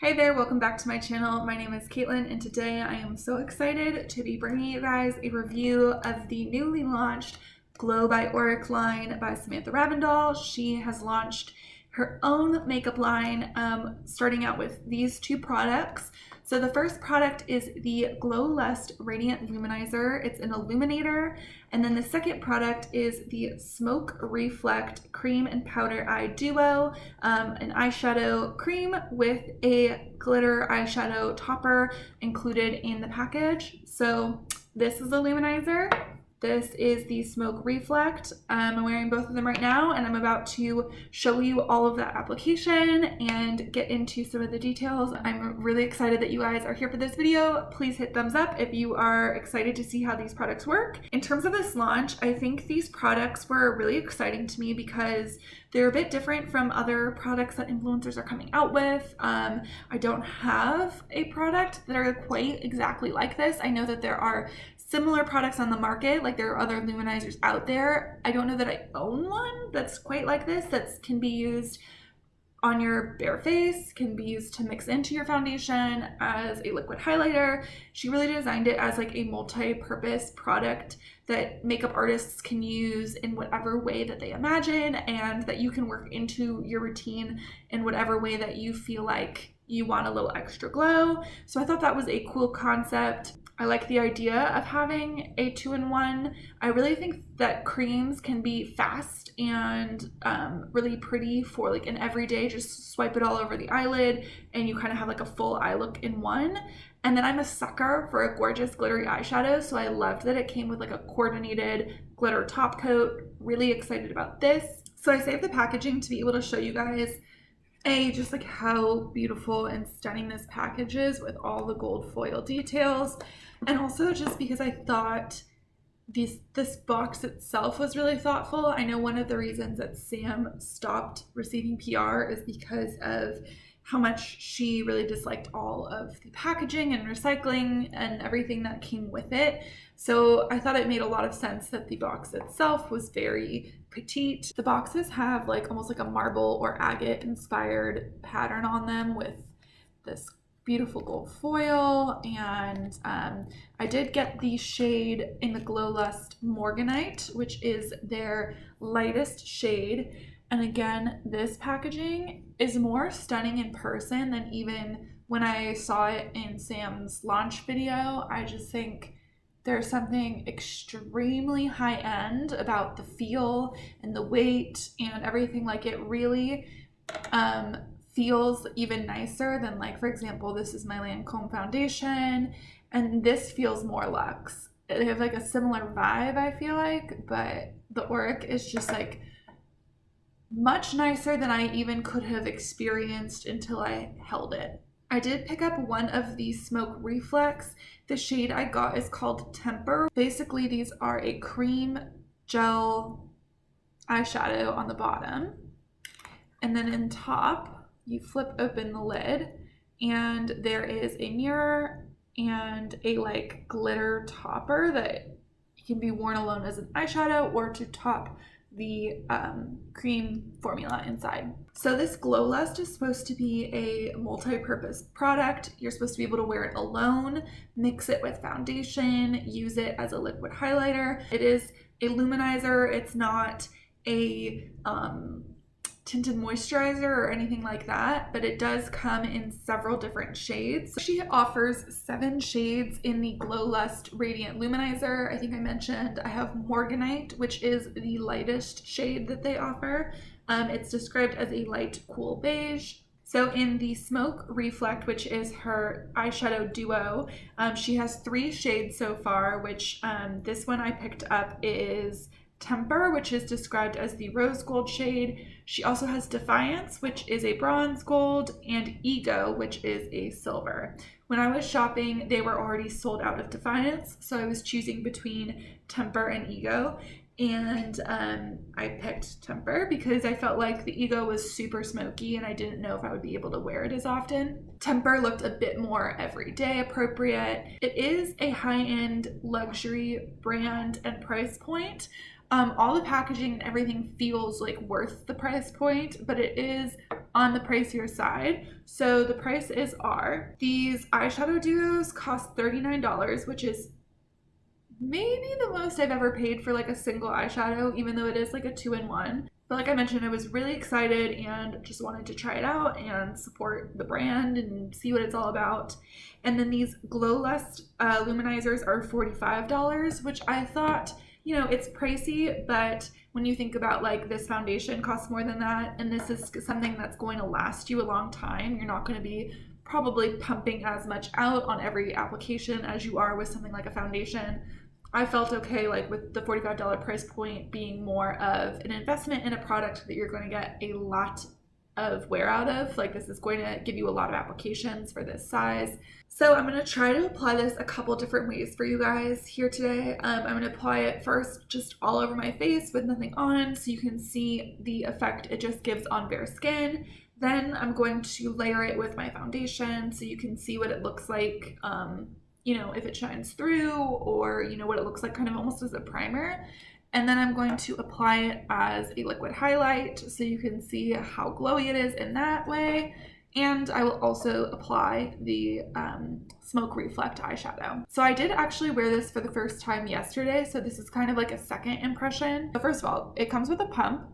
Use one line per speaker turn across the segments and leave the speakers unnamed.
Hey there, welcome back to my channel. My name is Caitlin and today I am so excited to be bringing you guys a review of the newly launched Glow by Auric line by Samantha Ravndahl. She has launched her own makeup line starting out with these two products. So the first product is the Glow Lust Radiant Luminizer. It's an illuminator. And then the second product is the Smoke Reflect Cream and Powder Eye Duo, an eyeshadow cream with a glitter eyeshadow topper included in the package. So this is the luminizer. This is the Smoke Reflect. I'm wearing both of them right now and I'm about to show you all of that application and get into some of the details. I'm really excited that you guys are here for this video. Please hit thumbs up if you are excited to see how these products work. In terms of this launch, I think these products were really exciting to me because they're a bit different from other products that influencers are coming out with. I don't have a product that are quite exactly like this. I know that there are similar products on the market, like there are other luminizers out there. I don't know that I own one that's quite like this, that can be used on your bare face, can be used to mix into your foundation as a liquid highlighter. She really designed it as like a multi-purpose product that makeup artists can use in whatever way that they imagine and that you can work into your routine in whatever way that you feel like you want a little extra glow. So I thought that was a cool concept. I like the idea of having a 2-in-1. I really think that creams can be fast and really pretty for like an everyday, just swipe it all over the eyelid and you kind of have like a full eye look in one. And then I'm a sucker for a gorgeous glittery eyeshadow, so I loved that it came with like a coordinated glitter top coat. Really excited about this. So I saved the packaging to be able to show you guys just like how beautiful and stunning this package is with all the gold foil details, and also just because I thought this box itself was really thoughtful. I know one of the reasons that Sam stopped receiving PR is because of how much she really disliked all of the packaging and recycling and everything that came with it. So I thought it made a lot of sense that the box itself was very petite. The boxes have like almost like a marble or agate inspired pattern on them with this beautiful gold foil, and I did get the shade in the Glow Lust Morganite, which is their lightest shade. And again, this packaging is more stunning in person than even when I saw it in Sam's launch video. I just think there's something extremely high-end about the feel and the weight and everything. Like, it really feels even nicer than, like, for example, this is my Lancome foundation and this feels more luxe. They have like a similar vibe, I feel like, but the Auric is just like much nicer than I even could have experienced until I held it. I did pick up one of these Smoke Reflex. The shade I got is called Temper. Basically, these are a cream gel eyeshadow on the bottom. And then in top, you flip open the lid and there is a mirror and a like glitter topper that can be worn alone as an eyeshadow or to top the cream formula inside. So this Glow Lust is supposed to be a multi-purpose product. You're supposed to be able to wear it alone, mix it with foundation, use it as a liquid highlighter. It is a luminizer. It's not a tinted moisturizer or anything like that, but it does come in several different shades. She offers 7 shades in the Glow Lust Radiant Luminizer. I think I mentioned I have Morganite, which is the lightest shade that they offer. It's described as a light cool beige. So in the Smoke Reflect, which is her eyeshadow duo, she has 3 shades so far, which this one I picked up is Temper, which is described as the rose gold shade. She also has Defiance, which is a bronze gold, and Ego, which is a silver. When I was shopping, they were already sold out of Defiance, so I was choosing between Temper and Ego, and I picked Temper because I felt like the Ego was super smoky and I didn't know if I would be able to wear it as often. Temper looked a bit more everyday appropriate. It is a high-end luxury brand and price point. All the packaging and everything feels like worth the price point, but it is on the pricier side. So the prices are, these eyeshadow duos cost $39, which is maybe the most I've ever paid for like a single eyeshadow, even though it is like a 2-in-1. But like I mentioned, I was really excited and just wanted to try it out and support the brand and see what it's all about. And then these Glow Lust luminizers are $45, which I thought, you know, it's pricey, but when you think about like this foundation costs more than that, and this is something that's going to last you a long time, you're not going to be probably pumping as much out on every application as you are with something like a foundation. I felt okay like with the $45 price point being more of an investment in a product that you're going to get a lot of wear out of. Like this is going to give you a lot of applications for this size. So I'm going to try to apply this a couple different ways for you guys here today. I'm going to apply it first just all over my face with nothing on so you can see the effect it just gives on bare skin. Then I'm going to layer it with my foundation so you can see what it looks like, you know, if it shines through, or, you know, what it looks like kind of almost as a primer. And then I'm going to apply it as a liquid highlight so you can see how glowy it is in that way. And I will also apply the Smoke Reflect eyeshadow. So I did actually wear this for the first time yesterday, so this is kind of like a second impression. So first of all, it comes with a pump,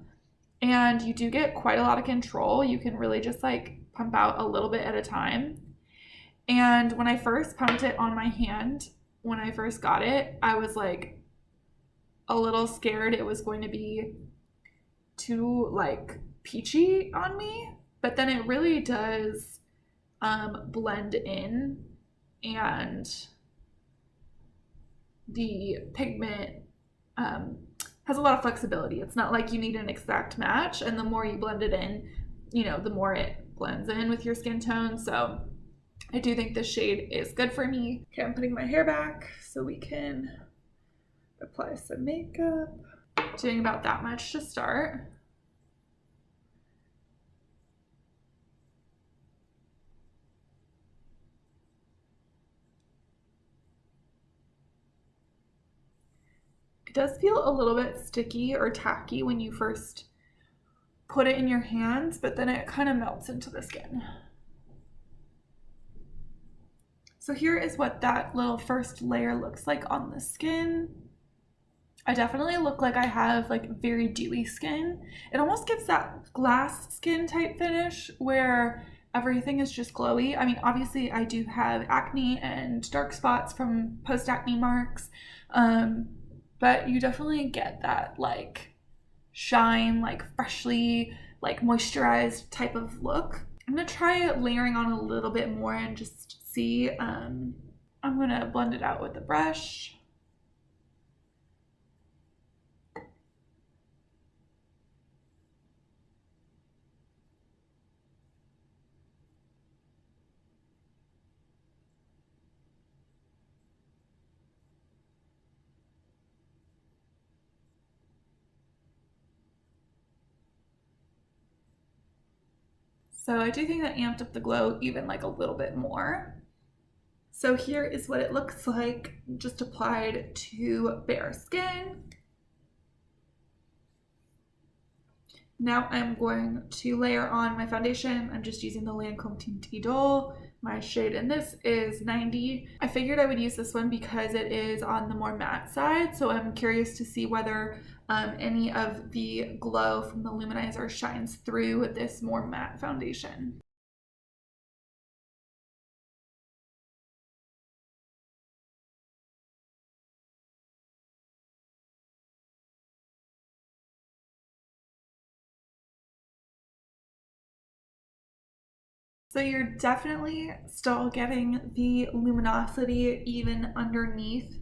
and you do get quite a lot of control. You can really just like pump out a little bit at a time. And when I first pumped it on my hand, when I first got it, I was like a little scared it was going to be too like peachy on me, but then it really does blend in, and the pigment has a lot of flexibility. It's not like you need an exact match, and the more you blend it in, you know, the more it blends in with your skin tone. So I do think this shade is good for me. Okay, I'm putting my hair back so we can apply some makeup. Doing about that much to start. It does feel a little bit sticky or tacky when you first put it in your hands, but then it kind of melts into the skin. So here is what that little first layer looks like on the skin. I definitely look like I have like very dewy skin. It almost gives that glass skin type finish where everything is just glowy. I mean, obviously I do have acne and dark spots from post-acne marks, but you definitely get that like shine, like freshly like moisturized type of look. I'm gonna try layering on a little bit more and just see. I'm gonna blend it out with the brush. So I do think that amped up the glow even like a little bit more. So here is what it looks like just applied to bare skin. Now I'm going to layer on my foundation. I'm just using the Lancome Teint Idole. My shade in this is 90. I figured I would use this one because it is on the more matte side, so I'm curious to see whether any of the glow from the Luminizer shines through with this more matte foundation. So you're definitely still getting the luminosity even underneath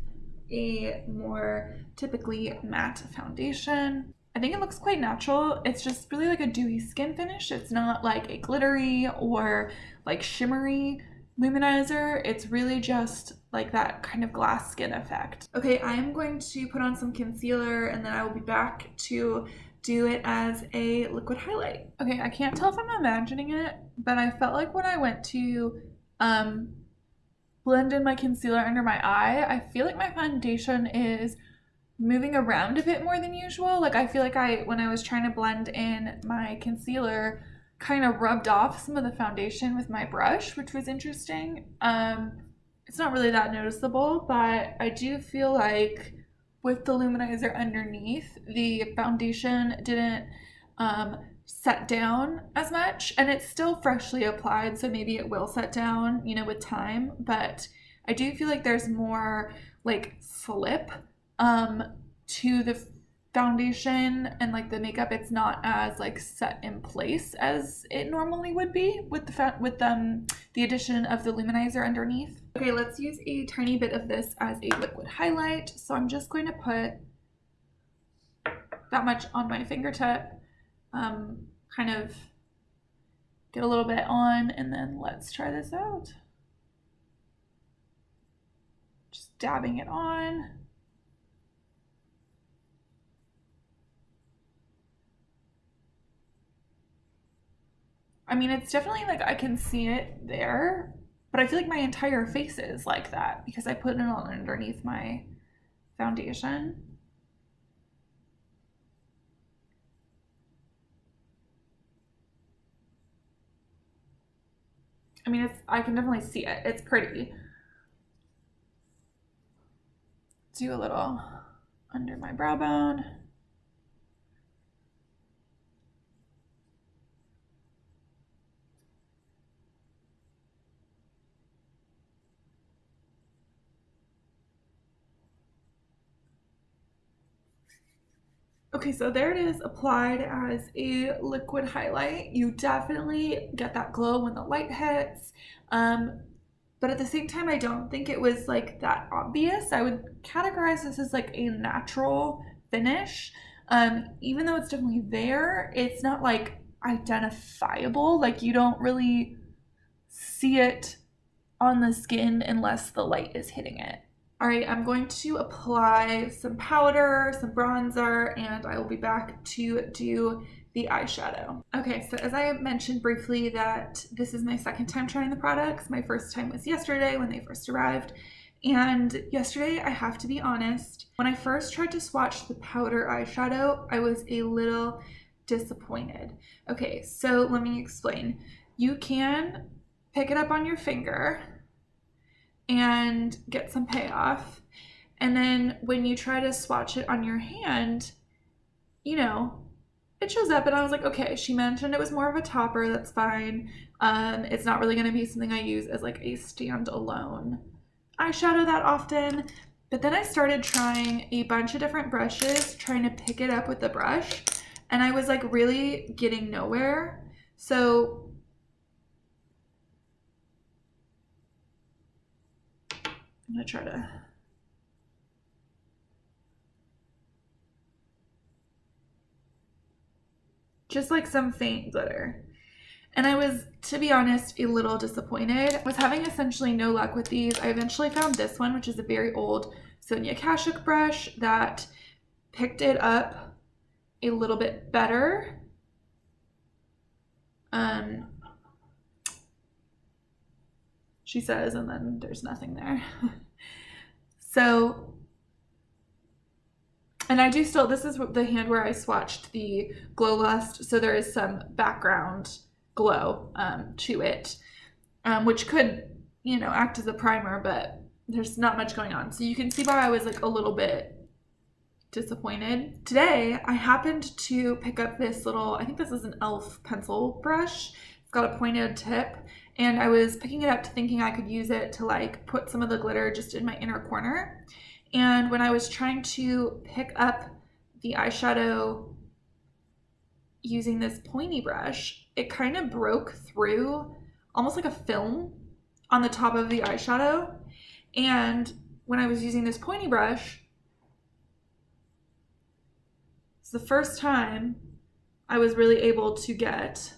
a more typically matte foundation. I think it looks quite natural. It's just really like a dewy skin finish. It's not like a glittery or like shimmery luminizer. It's really just like that kind of glass skin effect. Okay, I am going to put on some concealer and then I will be back to do it as a liquid highlight. Okay, I can't tell if I'm imagining it, but I felt like when I went to blend in my concealer under my eye, I feel like my foundation is moving around a bit more than usual. Like I feel like when I was trying to blend in my concealer, kind of rubbed off some of the foundation with my brush, which was interesting. It's not really that noticeable, but I do feel like with the luminizer underneath, the foundation didn't set down as much, and it's still freshly applied, so maybe it will set down, you know, with time, but I do feel like there's more like slip to the foundation and like the makeup. It's not as like set in place as it normally would be with the addition of the luminizer underneath. Okay, let's use a tiny bit of this as a liquid highlight. So I'm just going to put that much on my fingertip, kind of get a little bit on, and then let's try this out. Just dabbing it on. I mean, it's definitely like I can see it there, but I feel like my entire face is like that because I put it on underneath my foundation. I mean, I can definitely see it. It's pretty. Do a little under my brow bone. Okay, so there it is, applied as a liquid highlight. You definitely get that glow when the light hits, but at the same time, I don't think it was like that obvious. I would categorize this as like a natural finish. Even though it's definitely there, it's not like identifiable. Like you don't really see it on the skin unless the light is hitting it. All right, I'm going to apply some powder, some bronzer, and I will be back to do the eyeshadow. Okay, so as I mentioned briefly that this is my second time trying the products. My first time was yesterday when they first arrived. And yesterday, I have to be honest, when I first tried to swatch the powder eyeshadow, I was a little disappointed. Okay, so let me explain. You can pick it up on your finger and get some payoff, and then when you try to swatch it on your hand, you know, it shows up, and I was like, okay, she mentioned it was more of a topper, that's fine. It's not really going to be something I use as like a standalone eyeshadow that often. But then I started trying a bunch of different brushes, trying to pick it up with the brush, and I was like really getting nowhere. So I'm gonna try to just like some faint glitter. And I was, to be honest, a little disappointed. I was having essentially no luck with these. I eventually found this one, which is a very old Sonia Kashuk brush that picked it up a little bit better. She says, and then there's nothing there. So, and I do still, this is the hand where I swatched the Glow Lust, so there is some background glow to it, which could, you know, act as a primer, but there's not much going on. So you can see why I was like a little bit disappointed. Today, I happened to pick up this little, I think this is an e.l.f. pencil brush. It's got a pointed tip, and I was picking it up thinking I could use it to like put some of the glitter just in my inner corner. And when I was trying to pick up the eyeshadow using this pointy brush, it kind of broke through almost like a film on the top of the eyeshadow. And when I was using this pointy brush, it's the first time I was really able to get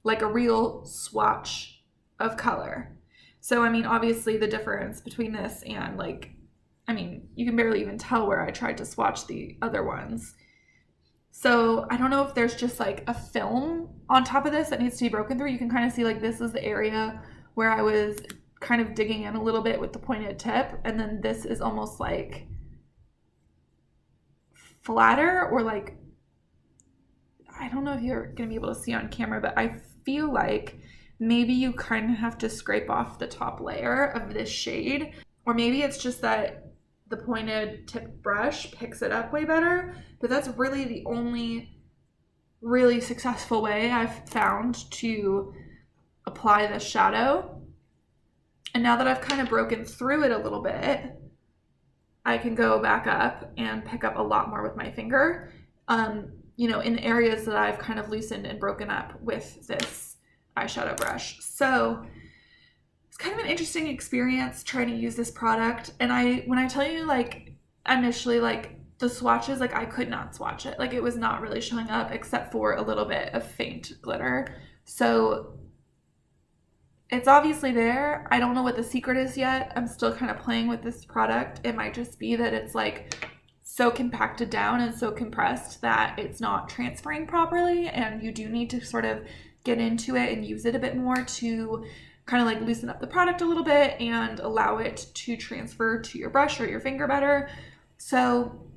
like a real swatch of color. So, I mean, obviously the difference between this and like, I mean, you can barely even tell where I tried to swatch the other ones. So I don't know if there's just like a film on top of this that needs to be broken through. You can kind of see like this is the area where I was kind of digging in a little bit with the pointed tip. And then this is almost like flatter, or like, I don't know if you're gonna be able to see on camera, but I feel like maybe you kind of have to scrape off the top layer of this shade, or maybe it's just that the pointed tip brush picks it up way better, but that's really the only really successful way I've found to apply this shadow. And now that I've kind of broken through it a little bit, I can go back up and pick up a lot more with my finger, you know, in areas that I've kind of loosened and broken up with this eyeshadow brush. So it's kind of an interesting experience trying to use this product. And when I tell you, like, initially, like, the swatches, like, I could not swatch it. Like, it was not really showing up except for a little bit of faint glitter. So it's obviously there. I don't know what the secret is yet. I'm still kind of playing with this product. It might just be that it's like so compacted down and so compressed that it's not transferring properly, and you do need to sort of get into it and use it a bit more to kind of like loosen up the product a little bit and allow it to transfer to your brush or your finger better. So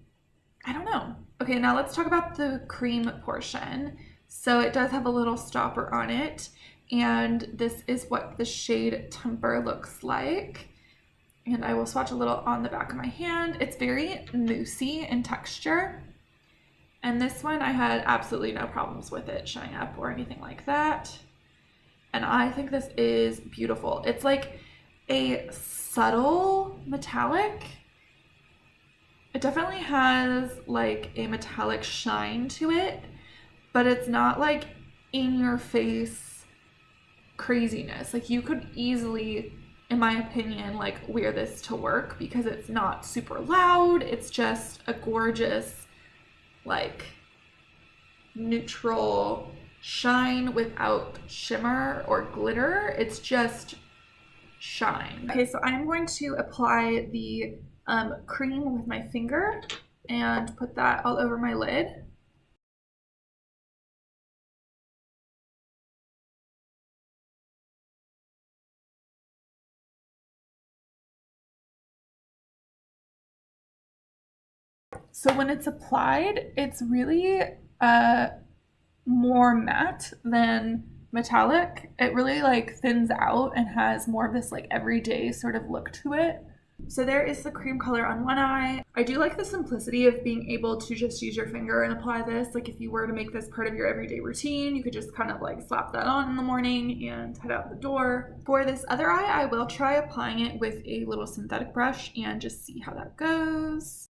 I don't know. Okay, now let's talk about the cream portion. So it does have a little stopper on it, and this is what the shade Temper looks like. And I will swatch a little on the back of my hand. It's very moussey in texture. And this one, I had absolutely no problems with it showing up or anything like that. And I think this is beautiful. It's like a subtle metallic. It definitely has like a metallic shine to it, but it's not like in your face craziness. Like, you could easily, in my opinion, like wear this to work because it's not super loud. It's just a gorgeous, like, neutral shine without shimmer or glitter. It's just shine. Okay, so I'm going to apply the cream with my finger and put that all over my lid. So when it's applied, it's really more matte than metallic. It really like thins out and has more of this like everyday sort of look to it. So there is the cream color on one eye. I do like the simplicity of being able to just use your finger and apply this. Like, if you were to make this part of your everyday routine, you could just kind of like slap that on in the morning and head out the door. For this other eye, I will try applying it with a little synthetic brush and just see how that goes.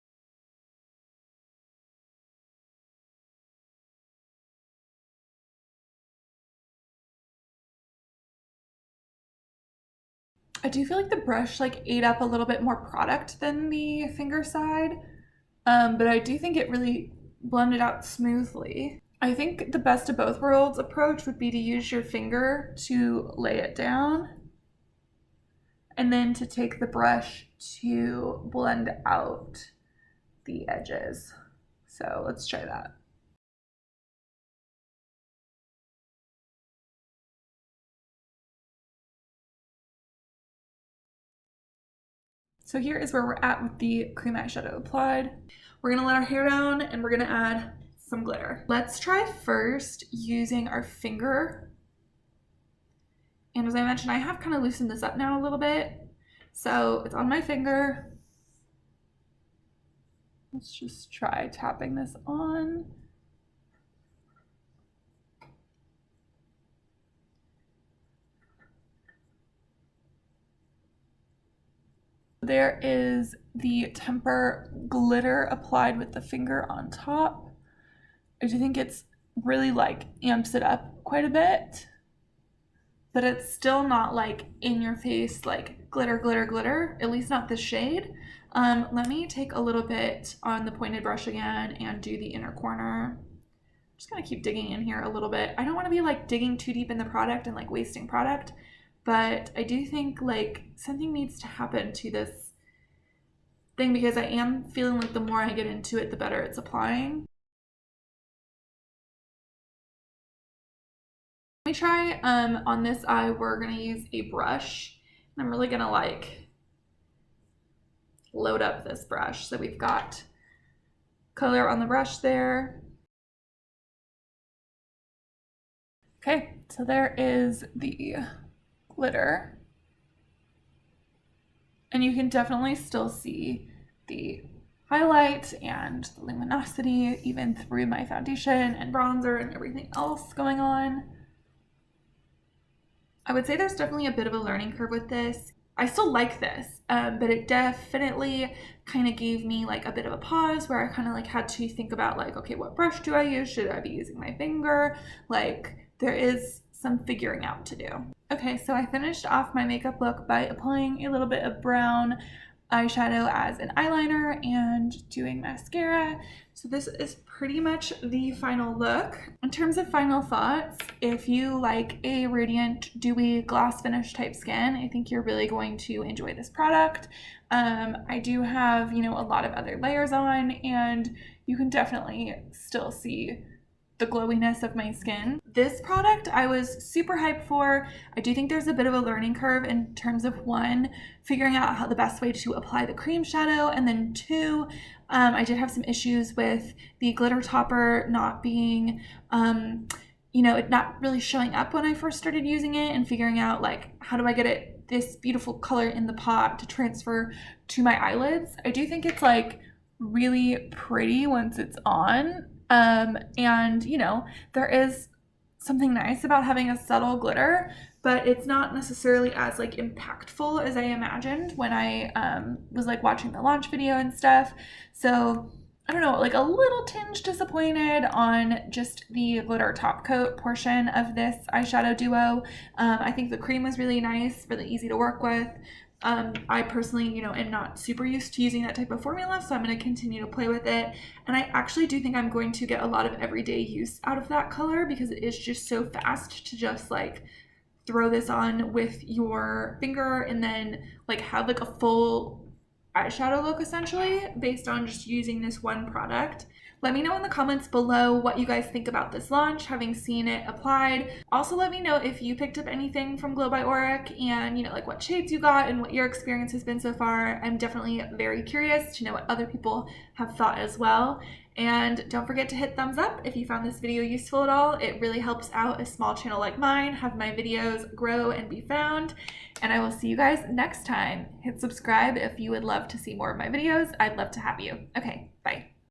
I do feel like the brush like ate up a little bit more product than the finger side, but I do think it really blended out smoothly. I think the best of both worlds approach would be to use your finger to lay it down and then to take the brush to blend out the edges. So let's try that. So here is where we're at with the cream eyeshadow applied. We're gonna let our hair down and we're gonna add some glitter. Let's try first using our finger. And as I mentioned, I have kind of loosened this up now a little bit. So it's on my finger. Let's just try tapping this on. There is the Temper glitter applied with the finger on top. I do think it's really like amps it up quite a bit, but it's still not like in your face like glitter, glitter, glitter, at least not this shade. Let me take a little bit on the pointed brush again and do the inner corner. I'm just gonna keep digging in here a little bit. I don't want to be like digging too deep in the product and like wasting product, but I do think like something needs to happen to this thing because I am feeling like the more I get into it, the better it's applying. Let me try on this eye, we're gonna use a brush, and I'm really gonna like load up this brush. So we've got color on the brush there. Okay, so there is the glitter. And you can definitely still see the highlight and the luminosity even through my foundation and bronzer and everything else going on. I would say there's definitely a bit of a learning curve with this. I still like this, but it definitely kind of gave me like a bit of a pause where I kind of like had to think about like, okay, what brush do I use? Should I be using my finger? Like there is some figuring out to do. Okay, so I finished off my makeup look by applying a little bit of brown eyeshadow as an eyeliner and doing mascara. So this is pretty much the final look. In terms of final thoughts, if you like a radiant, dewy, gloss finish type skin, I think you're really going to enjoy this product. I do have, you know, a lot of other layers on, and you can definitely still see the glowiness of my skin. This product I was super hyped for. I do think there's a bit of a learning curve in terms of one, figuring out how the best way to apply the cream shadow, and then two, I did have some issues with the glitter topper not being, you know, it not really showing up when I first started using it, and figuring out like, how do I get it this beautiful color in the pot to transfer to my eyelids. I do think it's like really pretty once it's on. And you know, there is something nice about having a subtle glitter, but it's not necessarily as like impactful as I imagined when I was like watching the launch video and stuff. So I don't know, like a little tinge disappointed on just the glitter top coat portion of this eyeshadow duo. I think the cream was really nice, really easy to work with. I personally, you know, am not super used to using that type of formula, so I'm going to continue to play with it. And I actually do think I'm going to get a lot of everyday use out of that color, because it is just so fast to just like throw this on with your finger and then like have like a full eyeshadow look essentially based on just using this one product. Let me know in the comments below what you guys think about this launch, having seen it applied. Also, let me know if you picked up anything from Glow by Auric, and you know, like what shades you got and what your experience has been so far. I'm definitely very curious to know what other people have thought as well. And don't forget to hit thumbs up if you found this video useful at all. It really helps out a small channel like mine have my videos grow and be found. And I will see you guys next time. Hit subscribe if you would love to see more of my videos. I'd love to have you. Okay, bye.